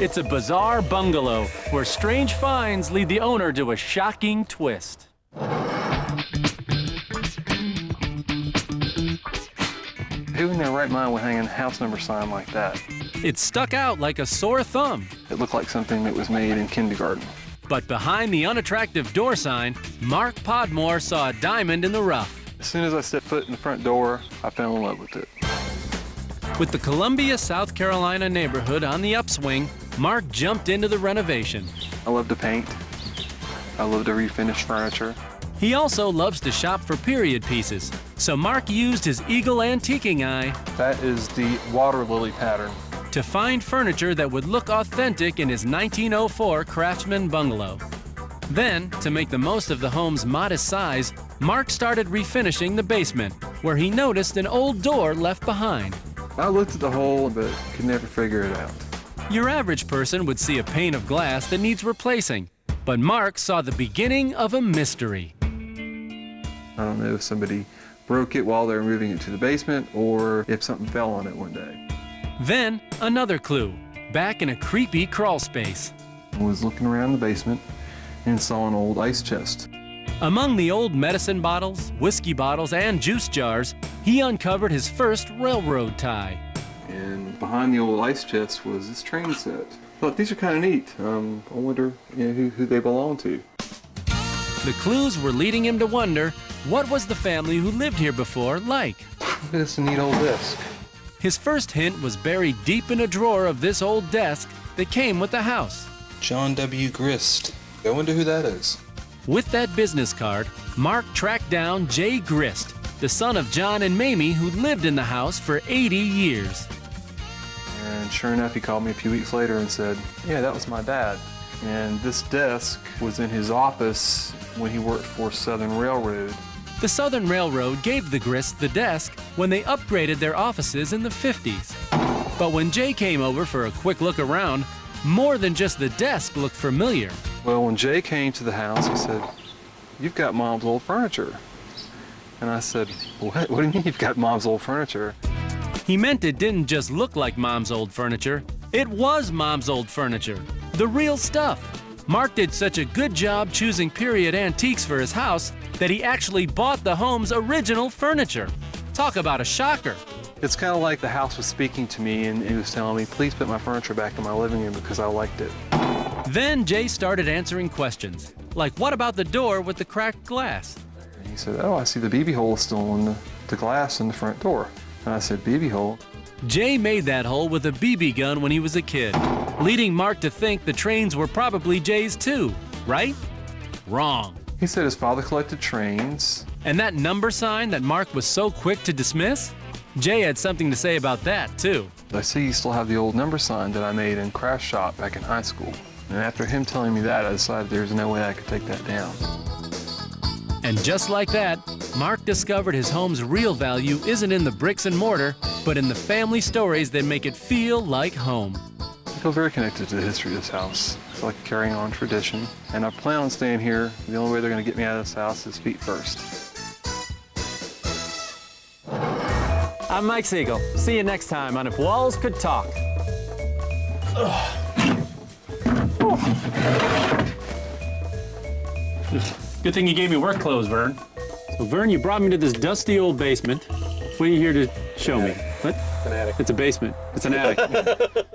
It's a bizarre bungalow where strange finds lead the owner to a shocking twist. Who in their right mind would hang a house number sign like that? It stuck out like a sore thumb. It looked like something that was made in kindergarten. But behind the unattractive door sign, Mark Podmore saw a diamond in the rough. As soon as I stepped foot in the front door, I fell in love with it. With the Columbia, South Carolina neighborhood on the upswing, Mark jumped into the renovation. I love to paint. I love to refinish furniture. He also loves to shop for period pieces, so Mark used his eagle antiquing eye That is the water lily pattern. to find furniture that would look authentic in his 1904 Craftsman bungalow. Then, to make the most of the home's modest size, Mark started refinishing the basement, where he noticed an old door left behind. I looked at the hole, but could never figure it out. Your average person would see a pane of glass that needs replacing, but Mark saw the beginning of a mystery. I don't know if somebody broke it while they were moving it to the basement or if something fell on it one day. Then, another clue, back in a creepy crawl space. I was looking around the basement and saw an old ice chest. Among the old medicine bottles, whiskey bottles, and juice jars, he uncovered his first railroad tie. And behind the old ice chest was this train set. Thought these are kind of neat. I wonder who they belong to. The clues were leading him to wonder, what was the family who lived here before like? Look at this neat old desk. His first hint was buried deep in a drawer of this old desk that came with the house. John W. Grist. I wonder who that is. With that business card, Mark tracked down Jay Grist, the son of John and Mamie who lived in the house for 80 years. And sure enough, he called me a few weeks later and said, yeah, that was my dad. And this desk was in his office when he worked for Southern Railroad. The Southern Railroad gave the Grists the desk when they upgraded their offices in the 50s. But when Jay came over for a quick look around, more than just the desk looked familiar. Well, when Jay came to the house, he said, you've got Mom's old furniture. And I said, what do you mean you've got Mom's old furniture? He meant it didn't just look like Mom's old furniture, it was Mom's old furniture, the real stuff. Mark did such a good job choosing period antiques for his house that he actually bought the home's original furniture. Talk about a shocker. It's kind of like the house was speaking to me and it was telling me, please put my furniture back in my living room because I liked it. Then Jay started answering questions, like what about the door with the cracked glass? And he said, oh, I see the BB hole still in the glass in the front door. And I said, BB hole? Jay made that hole with a BB gun when he was a kid, leading Mark to think the trains were probably Jay's too, right? Wrong. He said his father collected trains. And that number sign that Mark was so quick to dismiss? Jay had something to say about that, too. I see you still have the old number sign that I made in craft shop back in high school. And after him telling me that, I decided there's no way I could take that down. And just like that, Mark discovered his home's real value isn't in the bricks and mortar, but in the family stories that make it feel like home. I feel very connected to the history of this house. I feel like carrying on tradition. And I plan on staying here. The only way they're going to get me out of this house is feet first. I'm Mike Siegel. See you next time on If Walls Could Talk. Good thing you gave me work clothes, Vern. So, Vern, you brought me to this dusty old basement. What are you here to show me? What? An attic. It's a basement. It's an attic.